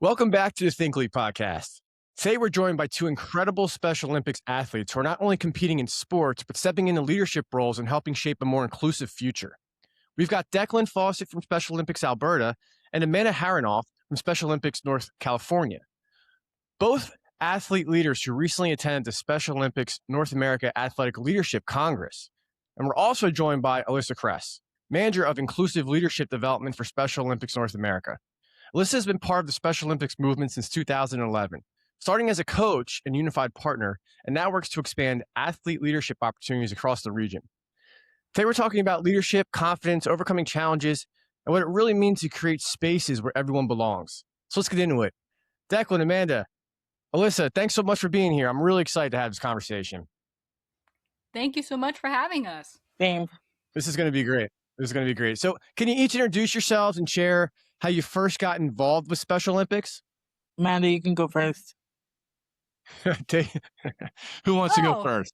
Welcome back to the Think League podcast. Today, we're joined by two incredible Special Olympics athletes who are not only competing in sports, but stepping into leadership roles and helping shape a more inclusive future. We've got Declan Fawcett from Special Olympics Alberta and Amanda Harrinauth from Special Olympics North California. Both athlete leaders who recently attended the Special Olympics North America Athletic Leadership Congress. And we're also joined by Alyssa Cress, Manager of Inclusive Leadership Development for Special Olympics North America. Alyssa has been part of the Special Olympics movement since 2011, starting as a coach and unified partner, and now works to expand athlete leadership opportunities across the region. Today, we're talking about leadership, confidence, overcoming challenges, and what it really means to create spaces where everyone belongs. So let's get into it. Declan, Amanda, Alyssa, thanks so much for being here. I'm really excited to have this conversation. Thank you so much for having us. Same. This is going to be great. So can you each introduce yourselves and share how you first got involved with Special Olympics? Amanda, you can go first. Who wants to go first?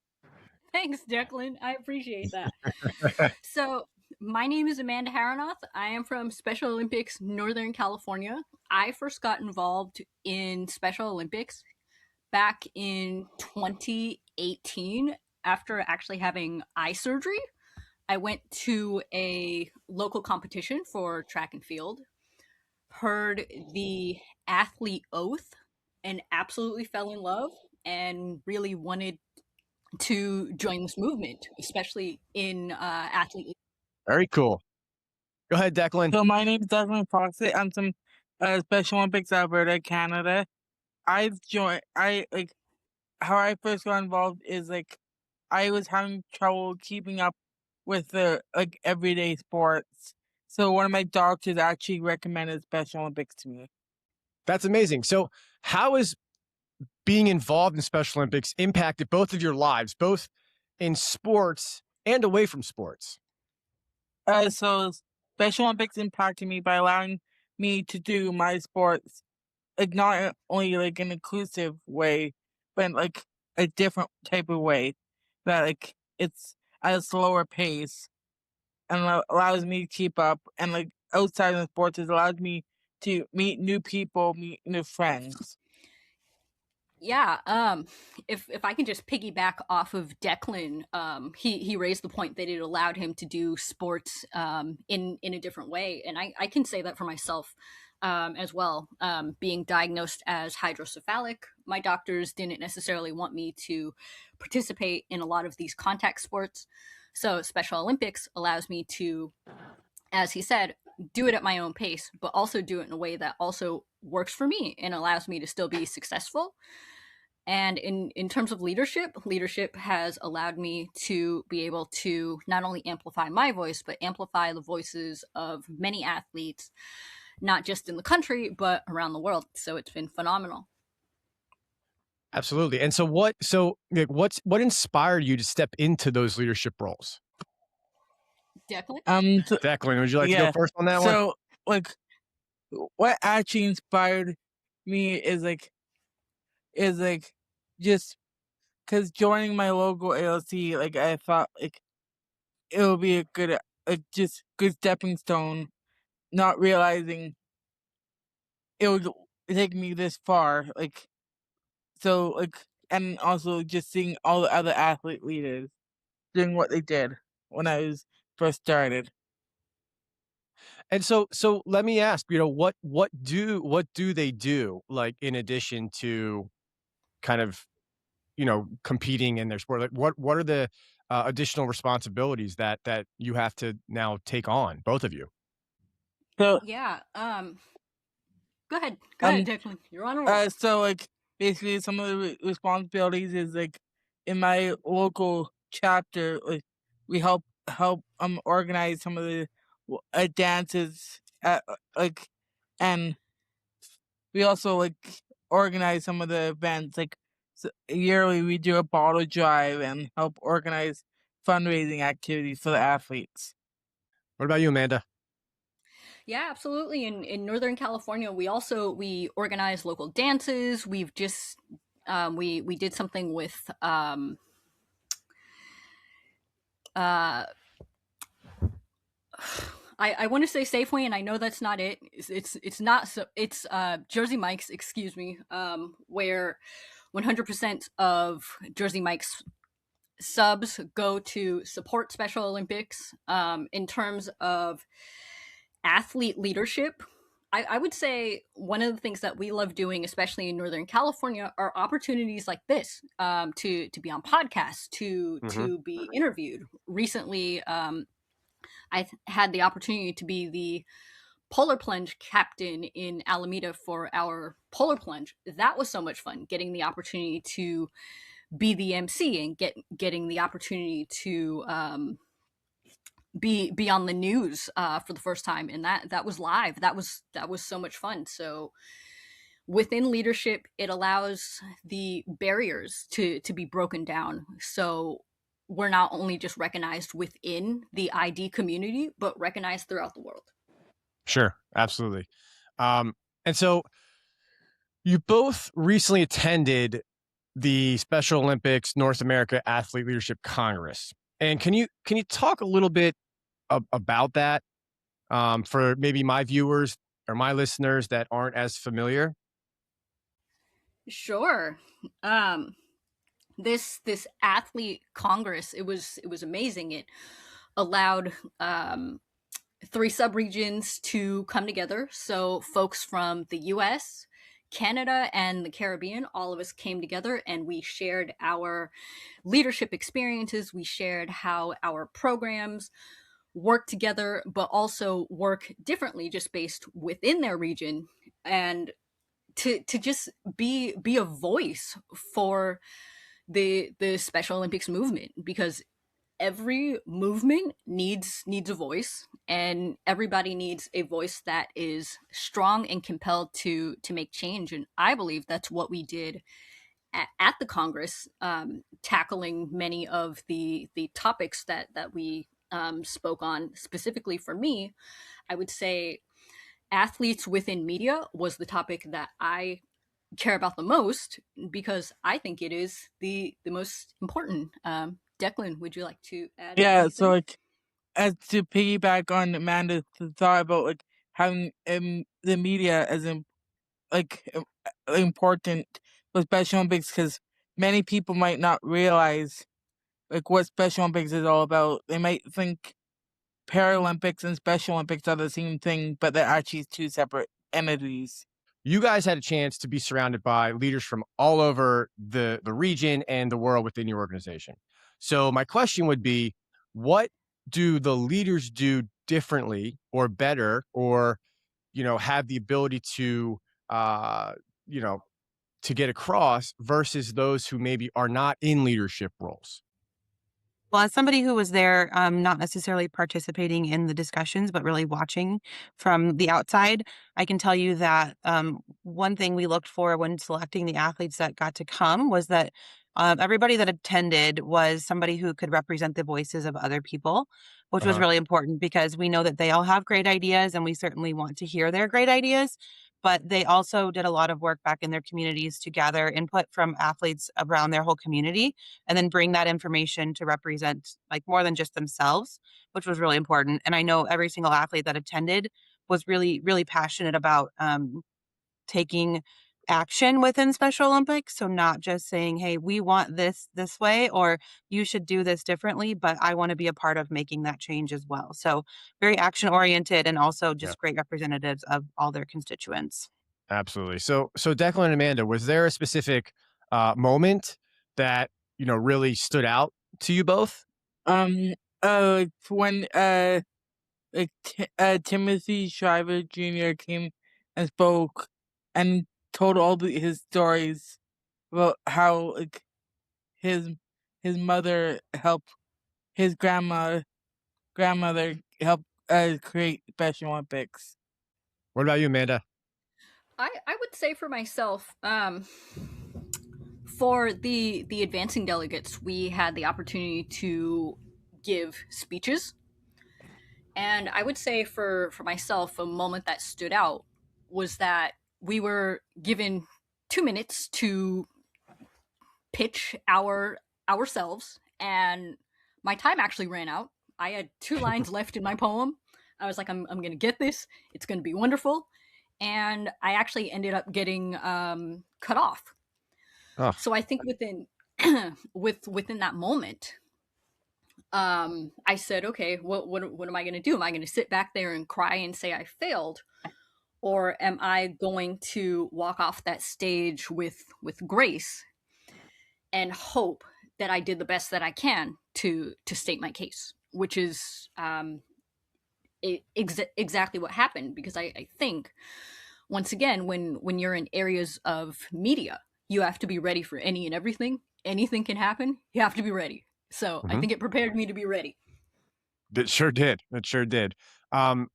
Thanks, Declan. I appreciate that. So my name is Amanda Harrinauth. I am from Special Olympics Northern California. I first got involved in Special Olympics back in 2018 after actually having eye surgery. I went to a local competition for track and field, heard the athlete oath, and absolutely fell in love and really wanted to join this movement, especially in athlete. Very cool. Go ahead, Declan. So my name is Declan Fawcett. I'm from Special Olympics Alberta, Canada. How I first got involved is I was having trouble keeping up with the everyday sports. So one of my doctors actually recommended Special Olympics to me. That's amazing. So how has being involved in Special Olympics impacted both of your lives, both in sports and away from sports? So Special Olympics impacted me by allowing me to do my sports not only an inclusive way, but a different type of way that it's at a slower pace and allows me to keep up. And outside of sports, it allows me to meet new people, meet new friends. Yeah, if I can just piggyback off of Declan, he raised the point that it allowed him to do sports in a different way, and I can say that for myself as well. Being diagnosed as hydrocephalic, my doctors didn't necessarily want me to participate in a lot of these contact sports, so Special Olympics allows me to, as he said, do it at my own pace, but also do it in a way that also works for me and allows me to still be successful. And in terms of leadership has allowed me to be able to not only amplify my voice, but amplify the voices of many athletes, not just in the country, but around the world. So it's been phenomenal. Absolutely. And so what inspired you to step into those leadership roles? Declan? Declan, would you like to go first on that one? So what actually inspired me is just because joining my local ALC, I thought it would be a good good stepping stone, not realizing it would take me this far. And also just seeing all the other athlete leaders doing what they did when I was first started. And so let me ask, what do they do, in addition to kind of, competing in their sport? What are the additional responsibilities that you have to now take on, both of you? So yeah, go ahead, Declan. You're on a roll. So basically, some of the responsibilities is in my local chapter, we help organize some of the dances and we also organize some of the events. So yearly we do a bottle drive and help organize fundraising activities for the athletes. What about you, Amanda? Yeah, absolutely. In Northern California, we organize local dances. We've just we did something with I want to say Safeway, and I know that's not it. It's not so. It's Jersey Mike's, excuse me, where 100% of Jersey Mike's subs go to support Special Olympics. In terms of athlete leadership, I would say one of the things that we love doing, especially in Northern California, are opportunities like this, to be on podcasts, to be interviewed. Recently, I had the opportunity to be the polar plunge captain in Alameda for our polar plunge. That was so much fun, getting the opportunity to be the MC and getting the opportunity to be on the news for the first time, and that was live. That was so much fun. So within leadership, it allows the barriers to be broken down. So we're not only just recognized within the ID community, but recognized throughout the world. Sure, absolutely. And so you both recently attended the Special Olympics North America Athlete Leadership Congress. And can you talk a little bit about that for maybe my viewers or my listeners that aren't as familiar? Sure. This athlete congress, it was amazing. It allowed 3 subregions to come together. So folks from the US, Canada, and the Caribbean, all of us came together and we shared our leadership experiences. We shared how our programs work together, but also work differently just based within their region. And to just be a voice for the Special Olympics movement, because every movement needs a voice, and everybody needs a voice that is strong and compelled to make change. And I believe that's what we did at the Congress, tackling many of the topics that we spoke on. Specifically for me, I would say athletes within media was the topic that I care about the most, because I think it is the most important. Declan, would you like to add Yeah, anything? so like as to piggyback on Amanda's thought about like having the media as important for Special Olympics, because many people might not realize like what Special Olympics is all about. They might think Paralympics and Special Olympics are the same thing, but they're actually 2 separate entities. You guys had a chance to be surrounded by leaders from all over the region and the world within your organization. So my question would be, what do the leaders do differently or better, or have the ability to you know to get across versus those who maybe are not in leadership roles? Well, as somebody who was there, not necessarily participating in the discussions, but really watching from the outside, I can tell you that one thing we looked for when selecting the athletes that got to come was that everybody that attended was somebody who could represent the voices of other people, which was really important because we know that they all have great ideas and we certainly want to hear their great ideas. But they also did a lot of work back in their communities to gather input from athletes around their whole community and then bring that information to represent like more than just themselves, which was really important. And I know every single athlete that attended was really, really passionate about taking action within Special Olympics. So not just saying, hey, we want this way, or you should do this differently, but I want to be a part of making that change as well. So very action oriented and also just great representatives of all their constituents. Absolutely. So Declan and Amanda, was there a specific moment that really stood out to you both? When Timothy Shriver Jr. came and spoke and told his stories about how like his mother helped his grandmother help create Special Olympics. What about you, Amanda? I would say for myself, for the advancing delegates, we had the opportunity to give speeches. And I would say for myself, a moment that stood out was that we were given 2 minutes to pitch ourselves, and my time actually ran out. I had 2 lines left in my poem. I was like, I'm going to get this. It's going to be wonderful. And I actually ended up getting cut off. Oh. So I think within within that moment, I said, okay, what am I going to do? Am I going to sit back there and cry and say I failed? Or am I going to walk off that stage with grace and hope that I did the best that I can to state my case, which is exactly what happened. Because I think, once again, when you're in areas of media, you have to be ready for any and everything. Anything can happen. You have to be ready. So I think it prepared me to be ready. It sure did. It sure did. I'd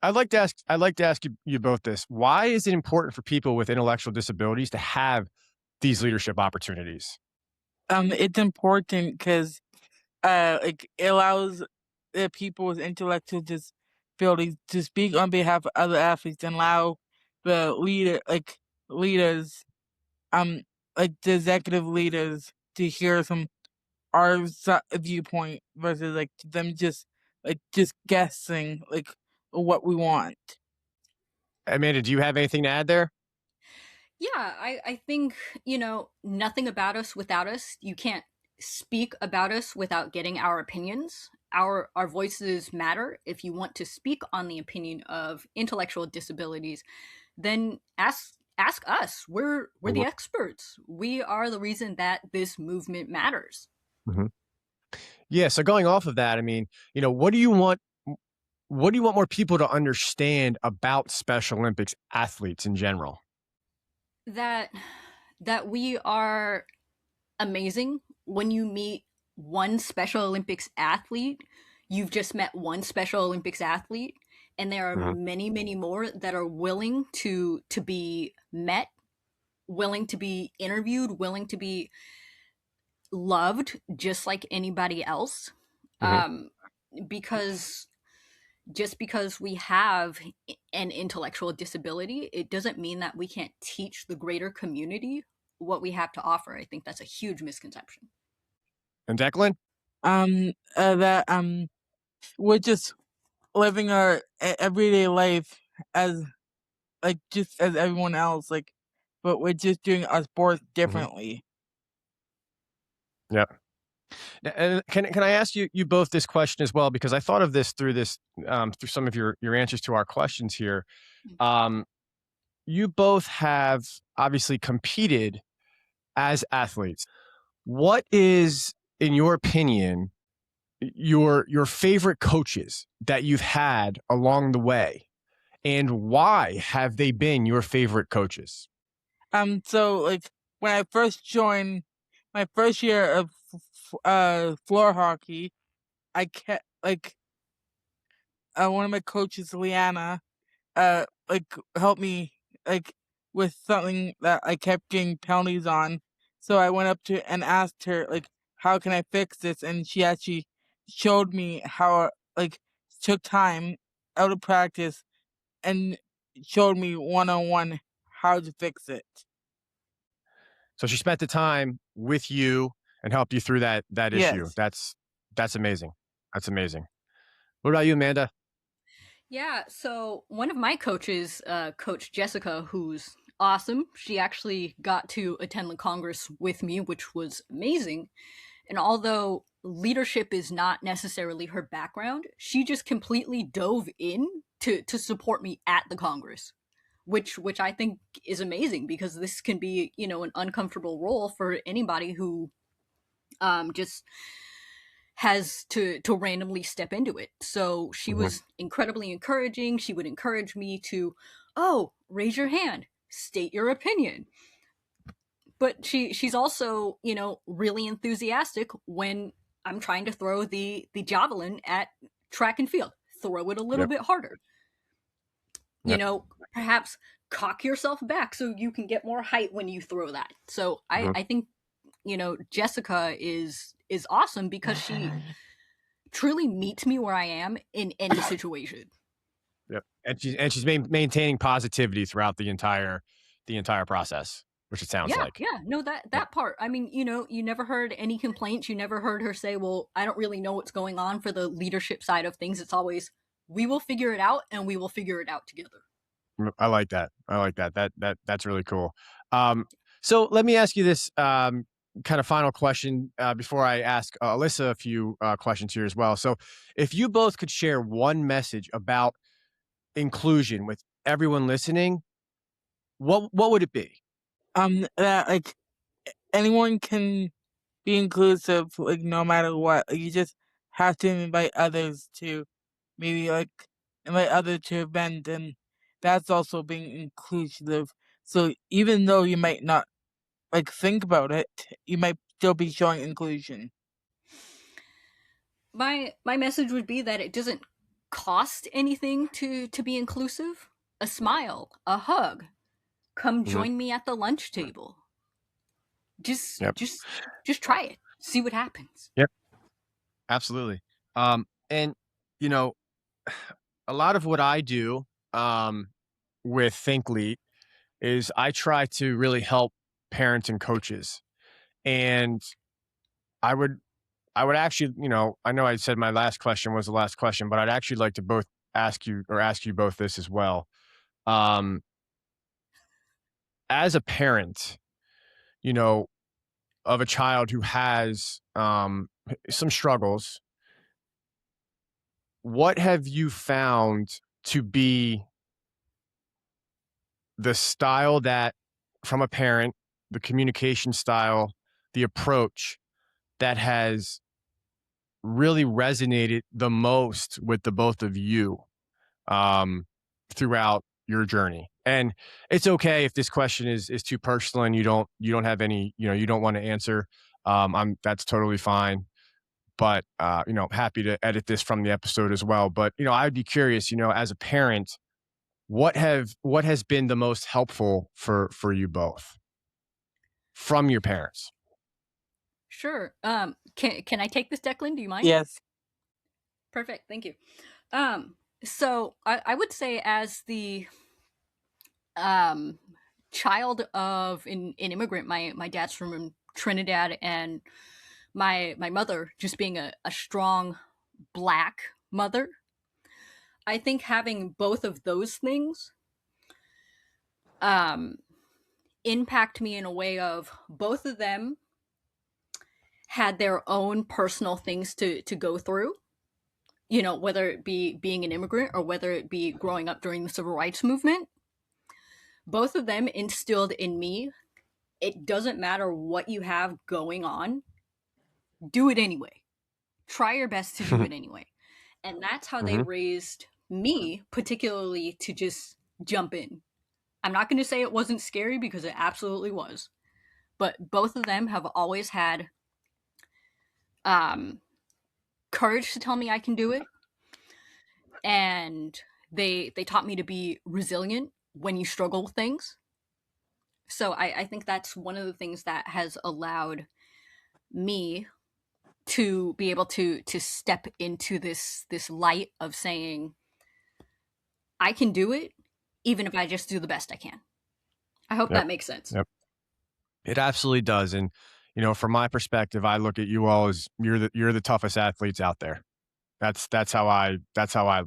like to ask you both this. Why is it important for people with intellectual disabilities to have these leadership opportunities? It's important because like it allows the people with intellectual disabilities to speak on behalf of other athletes and allow the leaders, like the executive leaders, to hear some our viewpoint versus like them just guessing like what we want. Amanda, do you have anything to add there? Yeah, I think, nothing about us without us. You can't speak about us without getting our opinions. Our voices matter. If you want to speak on the opinion of intellectual disabilities, then ask us. We're the experts. We are the reason that this movement matters. Mm-hmm. Yeah. So going off of that, I mean, what do you want more people to understand about Special Olympics athletes in general? That we are amazing. When you meet one Special Olympics athlete, you've just met one Special Olympics athlete, and there are many, many more that are willing to be met, willing to be interviewed, willing to be loved just like anybody else. Because just because we have an intellectual disability, it doesn't mean that we can't teach the greater community what we have to offer. I think that's a huge misconception. And Declan? That we're just living our everyday life as like just as everyone else, like, but we're just doing our sports differently. Yeah. And can I ask you both this question as well? Because I thought of this through some of your answers to our questions here. You both have obviously competed as athletes. What is, in your opinion, your favorite coaches that you've had along the way, and why have they been your favorite coaches? So like when I first joined my first year of floor hockey, I kept like one of my coaches, Leanna, like helped me like with something that I kept getting penalties on. So I went up to and asked her like, how can I fix this? And she actually showed me how like took time out of practice and showed me one-on-one how to fix it. So she spent the time with you and helped you through that issue. Yes. That's amazing. That's amazing. What about you, Amanda? Yeah, so one of my coaches, Coach Jessica, who's awesome, she actually got to attend the Congress with me, which was amazing. And although leadership is not necessarily her background, she just completely dove in to support me at the Congress, which I think is amazing, because this can be, an uncomfortable role for anybody who just has to randomly step into it. So she was incredibly encouraging. She would encourage me to, raise your hand, state your opinion. But she's also, really enthusiastic when I'm trying to throw the javelin at track and field. Throw it a little bit harder. Perhaps cock yourself back so you can get more height when you throw that. So I think, Jessica is awesome, because she truly meets me where I am in any situation. Yep. And she's maintaining positivity throughout the entire process, which it sounds like. Yeah. No, that part. I mean, you never heard any complaints. You never heard her say, well, I don't really know what's going on for the leadership side of things. It's always, We will figure it out, and we will figure it out together. I like that. That's really cool. So let me ask you this kind of final question before I ask Alyssa a few questions here as well. So if you both could share one message about inclusion with everyone listening, what would it be? That like anyone can be inclusive, like no matter what. Like, you just have to invite others to maybe like invite others to event, and that's also being inclusive. So even though you might not like think about it, you might still be showing inclusion. My message would be that it doesn't cost anything to be inclusive. A smile, a hug, come join me at the lunch table. Just Yep. just try it. See what happens. Yep. Absolutely. And you know, a lot of what I do with ThinkLead is I try to really help parents and coaches. And I would actually, I know I said my last question was the last question, but I'd actually like to both ask you both this as well. As a parent, of a child who has some struggles, what have you found to be the style that from a parent, the communication style, the approach that has really resonated the most with the both of you throughout your journey? And it's okay if this question is too personal and you don't have any, you don't want to answer. That's totally fine. But happy to edit this from the episode as well. But I'd be curious, as a parent, what has been the most helpful for you both from your parents? Sure. Can I take this, Declan? Do you mind? Yes. Perfect. Thank you. So I would say, as the child of an immigrant, my dad's from Trinidad, and my mother just being a strong Black mother, I think having both of those things impact me in a way of both of them had their own personal things to go through, whether it be being an immigrant or whether it be growing up during the civil rights movement. Both of them instilled in me, it doesn't matter what you have going on, do it anyway. Try your best to do it anyway. And that's how they raised me, particularly, to just jump in. I'm not going to say it wasn't scary, because it absolutely was. But both of them have always had courage to tell me I can do it. And they taught me to be resilient when you struggle with things. So I think that's one of the things that has allowed me to be able to step into this light of saying, I can do it, even if I just do the best I can. I hope that makes sense. Yep. It absolutely does. And, from my perspective, I look at you all as you're the toughest athletes out there. That's how I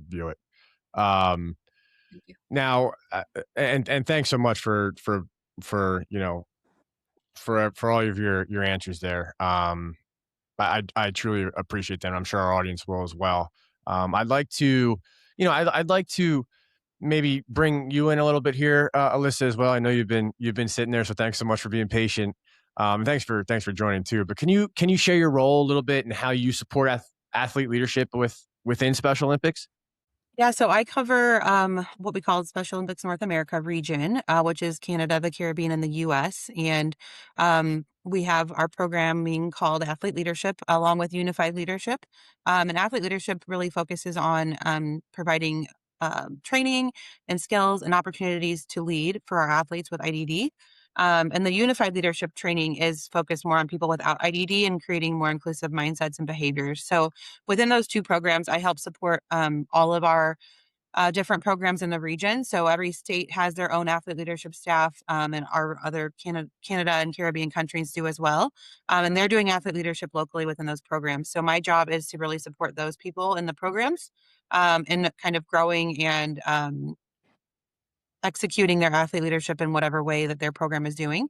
view it. Thank you. Now, and thanks so much for for all of your answers there. I truly appreciate that. I'm sure our audience will as well. I'd like to, I'd like to maybe bring you in a little bit here, Alyssa, as well. I know you've been sitting there, so thanks so much for being patient. Thanks for joining too. But can you share your role a little bit and how you support athlete leadership within Special Olympics? Yeah, so I cover what we call Special Olympics North America region, which is Canada, the Caribbean, and the U.S. And we have our programming called Athlete Leadership, along with Unified Leadership. And Athlete Leadership really focuses on providing training and skills and opportunities to lead for our athletes with IDD. And the Unified Leadership training is focused more on people without IDD and creating more inclusive mindsets and behaviors. So within those two programs, I help support all of our different programs in the region. So every state has their own athlete leadership staff, and our other Canada and Caribbean countries do as well. And they're doing athlete leadership locally within those programs. So my job is to really support those people in the programs. in kind of growing and executing their athlete leadership in whatever way that their program is doing.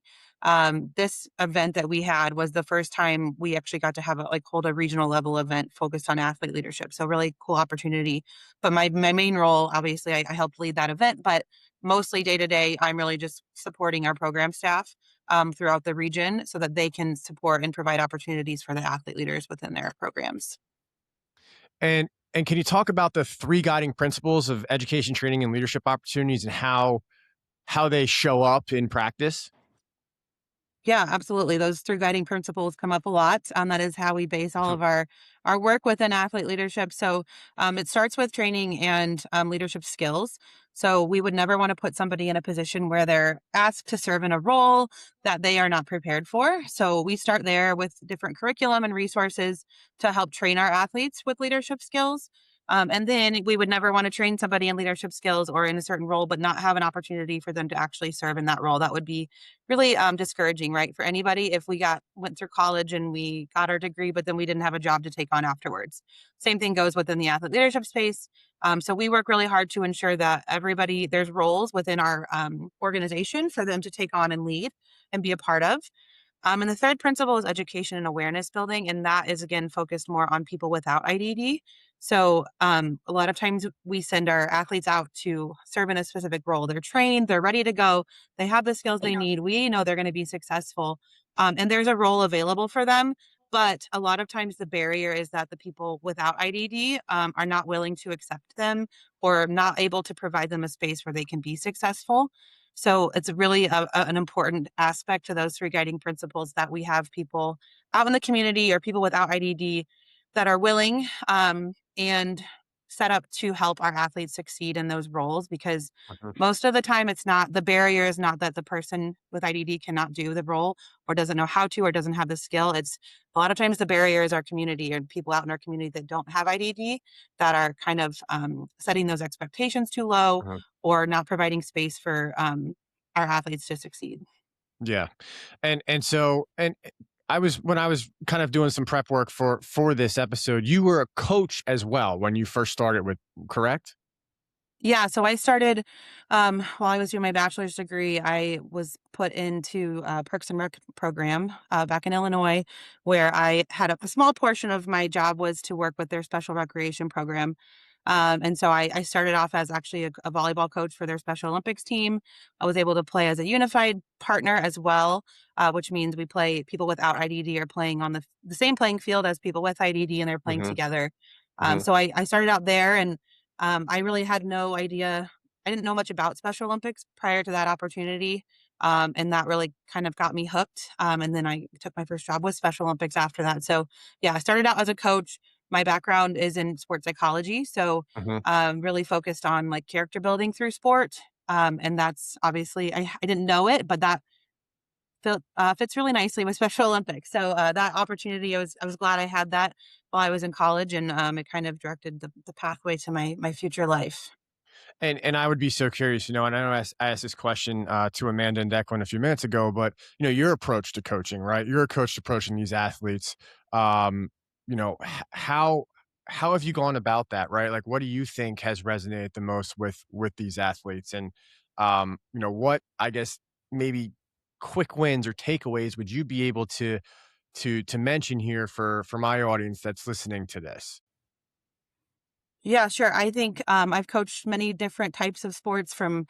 This event that we had was the first time we actually got to have hold a regional level event focused on athlete leadership. So really cool opportunity. But my main role, obviously, I helped lead that event, but mostly day to day, I'm really just supporting our program staff throughout the region so that they can support and provide opportunities for the athlete leaders within their programs. And can you talk about the 3 guiding principles of education, training, and leadership opportunities and how they show up in practice? Yeah, absolutely. Those 3 guiding principles come up a lot. That is how we base all of our work within athlete leadership. So it starts with training and leadership skills. So we would never want to put somebody in a position where they're asked to serve in a role that they are not prepared for. So we start there with different curriculum and resources to help train our athletes with leadership skills. And then we would never want to train somebody in leadership skills or in a certain role, but not have an opportunity for them to actually serve in that role. That would be really discouraging, right, for anybody if we went through college and we got our degree, but then we didn't have a job to take on afterwards. Same thing goes within the athlete leadership space. So we work really hard to ensure that there's roles within our organization for them to take on and lead and be a part of. And the third principle is education and awareness building, and that is, again, focused more on people without IDD. So a lot of times we send our athletes out to serve in a specific role. They're trained, they're ready to go, they have the skills they need. We know they're going to be successful, and there's a role available for them. But a lot of times the barrier is that the people without IDD are not willing to accept them or not able to provide them a space where they can be successful. So it's really an important aspect to those 3 guiding principles that we have people out in the community or people without IDD that are willing and set up to help our athletes succeed in those roles, because most of the time the barrier is not that the person with IDD cannot do the role or doesn't know how to or doesn't have the skill. It's a lot of times the barrier is our community or people out in our community that don't have IDD that are kind of setting those expectations too low or not providing space for our athletes to succeed. Yeah. And when I was kind of doing some prep work for this episode, you were a coach as well when you first started correct? Yeah, so I started while I was doing my bachelor's degree. I was put into a Perks and Rec program back in Illinois, where I had a small portion of my job was to work with their special recreation program. And so I started off as actually a volleyball coach for their Special Olympics team. I was able to play as a unified partner as well, which means people without IDD are playing on the same playing field as people with IDD, and they're playing together. So I started out there, and I really had no idea. I didn't know much about Special Olympics prior to that opportunity. And that really kind of got me hooked. And then I took my first job with Special Olympics after that. So yeah, I started out as a coach. My background is in sports psychology. So really focused on like character building through sport. And that's obviously, I didn't know it, but that fits really nicely with Special Olympics. So that opportunity, I was glad I had that while I was in college, and it kind of directed the pathway to my future life. And I would be so curious, and I know I asked this question to Amanda and Declan a few minutes ago, but your approach to coaching, right? Your approach to approaching these athletes. How have you gone about that, right? Like, what do you think has resonated the most with these athletes, and what, I guess, maybe quick wins or takeaways would you be able to mention here for my audience that's listening to this? Yeah, sure. I think I've coached many different types of sports, from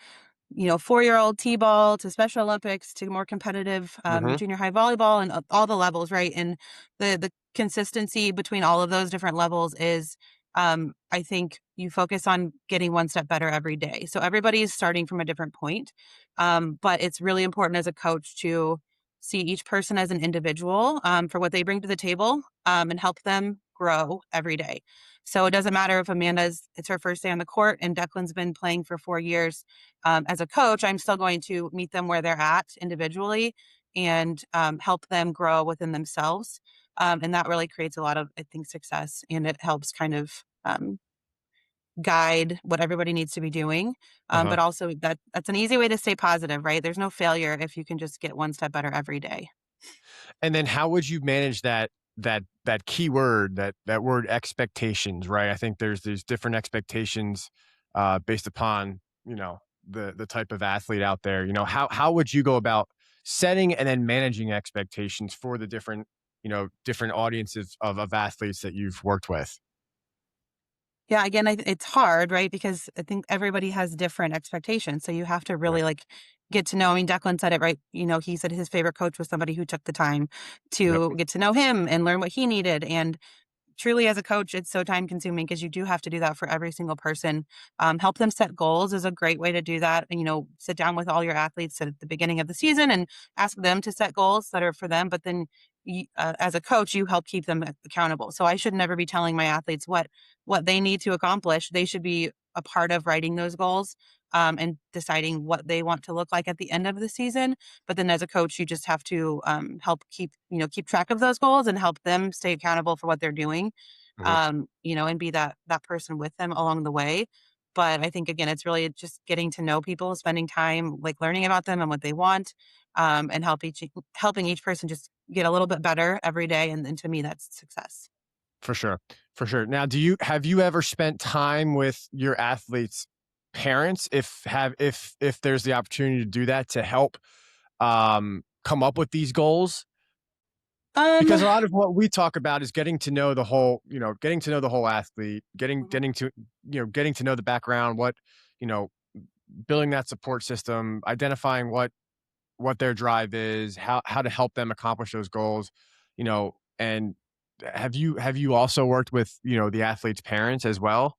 4-year-old T-ball to Special Olympics to more competitive junior high volleyball, and all the levels, right? And the consistency between all of those different levels is, I think you focus on getting one step better every day. So everybody is starting from a different point, but it's really important as a coach to see each person as an individual for what they bring to the table, and help them grow every day. So it doesn't matter if it's her first day on the court and Declan's been playing for 4 years. As a coach, I'm still going to meet them where they're at individually and help them grow within themselves. And that really creates a lot of, I think, success, and it helps kind of guide what everybody needs to be doing. But also that's an easy way to stay positive, right? There's no failure if you can just get one step better every day. And then how would you manage that that key word, that word expectations, right? I think there's different expectations based upon, the type of athlete out there. How would you go about setting and then managing expectations for the different audiences of athletes that you've worked with? Yeah, again, it's hard, right? Because I think everybody has different expectations. So you have to Yeah. really get to know. I mean, Declan said it right. He said his favorite coach was somebody who took the time Yep. to get to know him and learn what he needed. And truly, as a coach, it's so time consuming because you do have to do that for every single person. Help them set goals is a great way to do that. And, sit down with all your athletes at the beginning of the season and ask them to set goals that are for them. But then as a coach, you help keep them accountable. So I should never be telling my athletes what they need to accomplish. They should be a part of writing those goals and deciding what they want to look like at the end of the season. But then as a coach, you just have to help keep track of those goals and help them stay accountable for what they're doing, Mhm. and be that person with them along the way. But I think, again, it's really just getting to know people, spending time learning about them and what they want, and helping each person just get a little bit better every day. And to me, that's success. For sure. For sure. Now, have you ever spent time with your athletes' parents, if there's the opportunity to do that, to help come up with these goals? Um, Because a lot of what we talk about is getting to know the whole athlete, Mhm. getting to know the background, you know, building that support system, identifying what their drive is, how to help them accomplish those goals, and have you also worked with, the athlete's parents as well?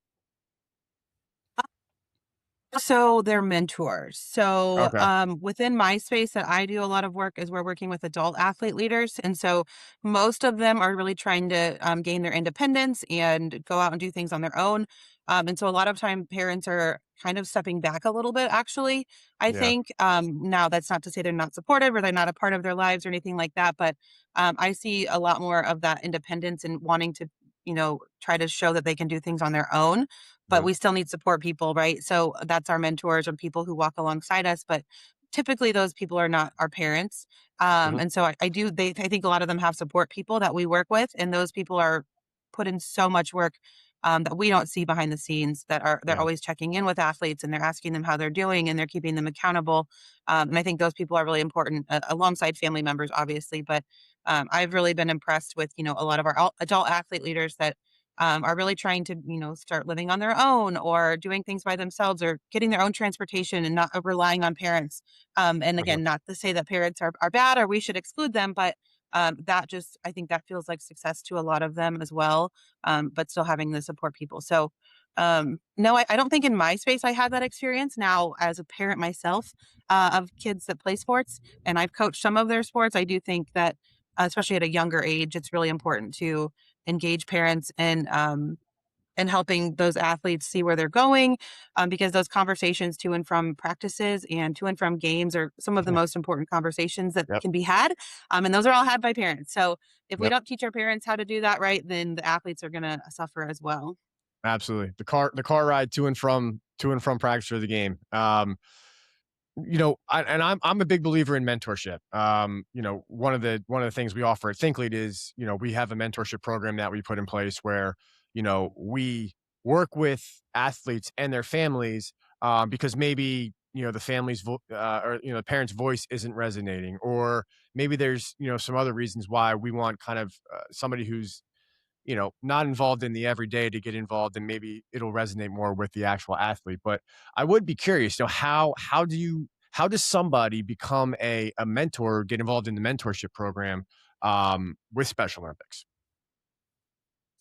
So they're mentors. So Okay. within my space that I do a lot of work is we're working with adult athlete leaders. And so most of them are really trying to gain their independence and go out and do things on their own. And so a lot of time parents are kind of stepping back a little bit, actually. I Yeah. think now that's not to say they're not supportive or they're not a part of their lives or anything like that. But I see a lot more of that independence and wanting to, try to show that they can do things on their own, but Mhm. we still need support people, right? So that's our mentors or people who walk alongside us. But typically those people are not our parents. Mhm. And so I think a lot of them have support people that we work with, and those people are put in so much work that we don't see behind the scenes, they're Yeah. always checking in with athletes and they're asking them how they're doing and they're keeping them accountable. And I think those people are really important alongside family members, obviously. But I've really been impressed with, a lot of our adult athlete leaders that are really trying to, start living on their own or doing things by themselves or getting their own transportation and not relying on parents. And Mhm. again, not to say that parents are bad or we should exclude them, but I think that feels like success to a lot of them as well, but still having the support people. So, no, I don't think in my space I had that experience. Now, as a parent myself of kids that play sports, and I've coached some of their sports, I do think that, especially at a younger age, it's really important to engage parents and helping those athletes see where they're going, because those conversations to and from practices and to and from games are some of the most important conversations that Yep. can be had, and those are all had by parents. So if we Yep. don't teach our parents how to do that right, then the athletes are going to suffer as well. Absolutely. The car ride to and from practice or the game. I'm a big believer in mentorship. One of the things we offer at ThinkLead is, we have a mentorship program that we put in place where, we work with athletes and their families, because maybe, the or, the parent's voice isn't resonating, or maybe there's, some other reasons why we want kind of somebody who's, not involved in the everyday to get involved, and maybe it'll resonate more with the actual athlete. But I would be curious, how does somebody become a mentor, get involved in the mentorship program with Special Olympics?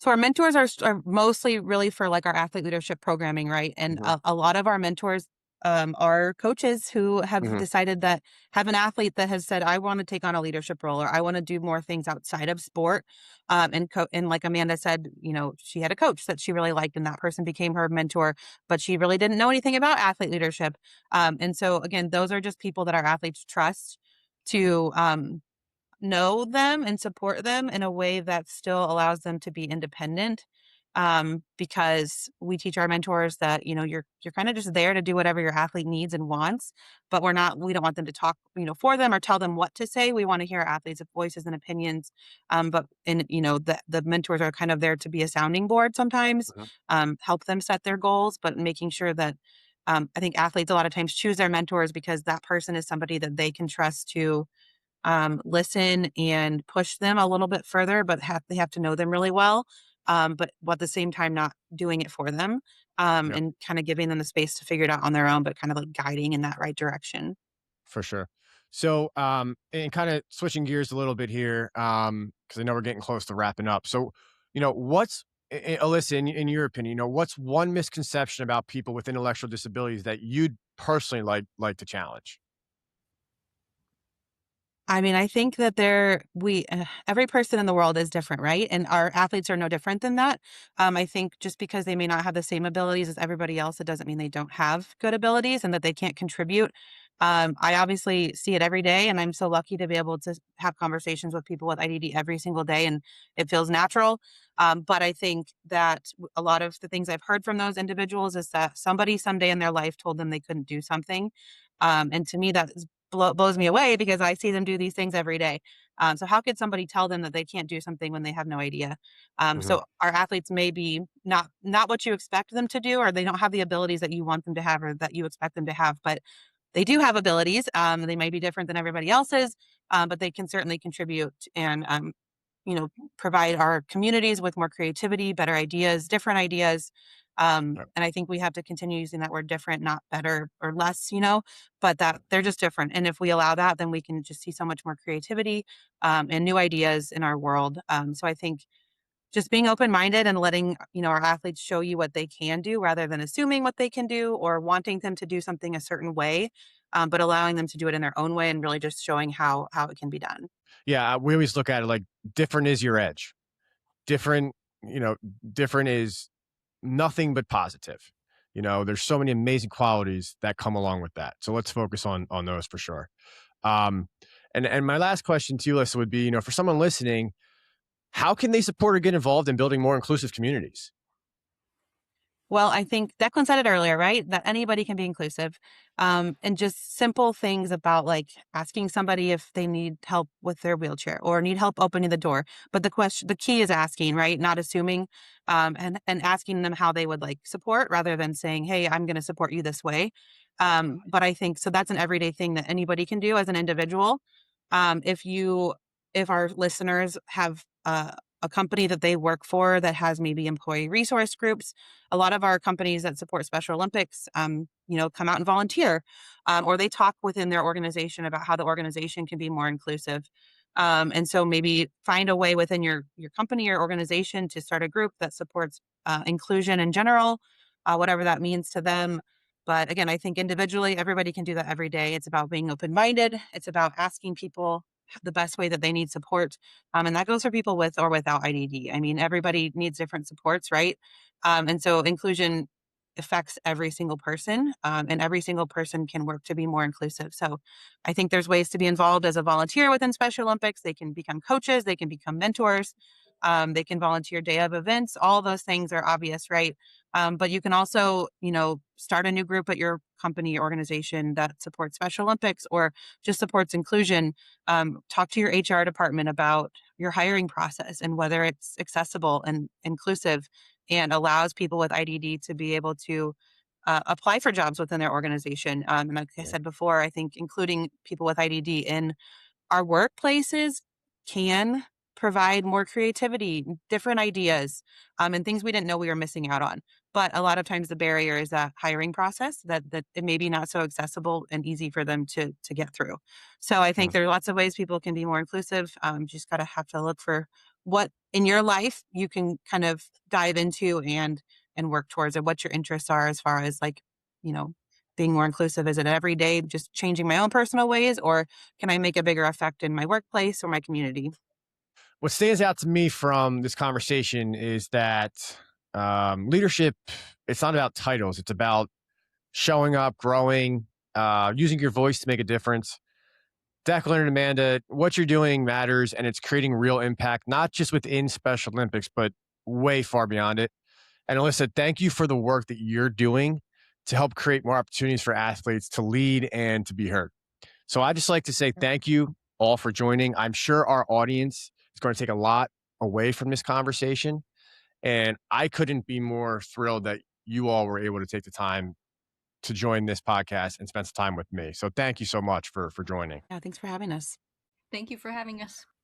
So our mentors are mostly really for our athlete leadership programming, right? And Hmm. a lot of our mentors are coaches who have Hmm. decided that have an athlete that has said, I want to take on a leadership role or I want to do more things outside of sport. And like Amanda said, she had a coach that she really liked and that person became her mentor, but she really didn't know anything about athlete leadership. And so again, those are just people that our athletes trust to know them and support them in a way that still allows them to be independent. because we teach our mentors that, you're kind of just there to do whatever your athlete needs and wants, but we don't want them to talk, for them or tell them what to say. We want to hear athletes' voices and opinions. The mentors are kind of there to be a sounding board sometimes, help them set their goals, but making sure that I think athletes a lot of times choose their mentors because that person is somebody that they can trust to listen and push them a little bit further, but they have to know them really well. But at the same time, not doing it for them, Yep, and kind of giving them the space to figure it out on their own, but kind of like guiding in that right direction. for sure. So, and kind of switching gears a little bit here, because I know we're getting close to wrapping up. So, Alyssa, in your opinion, what's one misconception about people with intellectual disabilities that you'd personally like to challenge? I mean, I think that every person in the world is different, right? And our athletes are no different than that. I think just because they may not have the same abilities as everybody else, it doesn't mean they don't have good abilities and that they can't contribute. I obviously see it every day, and I'm so lucky to be able to have conversations with people with IDD every single day, and it feels natural. But I think that a lot of the things I've heard from those individuals is that somebody someday in their life told them they couldn't do something. And to me, that blows me away because I see them do these things every day. So how could somebody tell them that they can't do something when they have no idea? Hmm. So our athletes may be not what you expect them to do, or they don't have the abilities that you want them to have or that you expect them to have, but they do have abilities. They might be different than everybody else's, but they can certainly contribute and you know, provide our communities with more creativity, better ideas, different ideas. And I think we have to continue using that word different, not better or less, but that they're just different. And if we allow that, then we can just see so much more creativity and new ideas in our world. So I think just being open-minded and letting, our athletes show you what they can do rather than assuming what they can do or wanting them to do something a certain way, but allowing them to do it in their own way and really just showing how it can be done. Yeah, we always look at it like different is your edge. Different, you know, different is nothing but positive. There's so many amazing qualities that come along with that. So let's focus on those for sure. Um, and my last question to you, Lisa, would be, for someone listening, how can they support or get involved in building more inclusive communities? Well, I think Declan said it earlier, right? That anybody can be inclusive. And just simple things about like asking somebody if they need help with their wheelchair or need help opening the door. But the key is asking, right? Not assuming, and asking them how they would like support rather than saying, hey, I'm going to support you this way. But I think so that's an everyday thing that anybody can do as an individual. Um, if you, if our listeners have, a company that they work for that has maybe employee resource groups, a lot of our companies that support Special Olympics, come out and volunteer, or they talk within their organization about how the organization can be more inclusive. And so maybe find a way within your company or organization to start a group that supports inclusion in general, whatever that means to them. But again, I think individually, everybody can do that every day. It's about being open minded. It's about asking people the best way that they need support. And that goes for people with or without IDD. I mean, everybody needs different supports, right? And so inclusion affects every single person, and every single person can work to be more inclusive. So I think there's ways to be involved as a volunteer within Special Olympics. They can become coaches, they can become mentors, they can volunteer day of events. All those things are obvious, right? But you can also, start a new group at your company or organization that supports Special Olympics or just supports inclusion. Talk to your HR department about your hiring process and whether it's accessible and inclusive and allows people with IDD to be able to apply for jobs within their organization. And like I said before, I think including people with IDD in our workplaces can provide more creativity, different ideas, and things we didn't know we were missing out on. But a lot of times the barrier is that hiring process that it may be not so accessible and easy for them to get through. So I think there are lots of ways people can be more inclusive. Just gotta have to look for what in your life you can kind of dive into and work towards, and what your interests are as far as like, you know, being more inclusive. Is it every day just changing my own personal ways, or can I make a bigger effect in my workplace or my community? What stands out to me from this conversation is that leadership, it's not about titles. It's about showing up, growing, using your voice to make a difference. Declan and Amanda, what you're doing matters and it's creating real impact, not just within Special Olympics, but way far beyond it. And Alyssa, thank you for the work that you're doing to help create more opportunities for athletes to lead and to be heard. So I'd just like to say thank you all for joining. I'm sure our audience is going to take a lot away from this conversation. And I couldn't be more thrilled that you all were able to take the time to join this podcast and spend some time with me. So thank you so much for joining. Yeah, thanks for having us. Thank you for having us.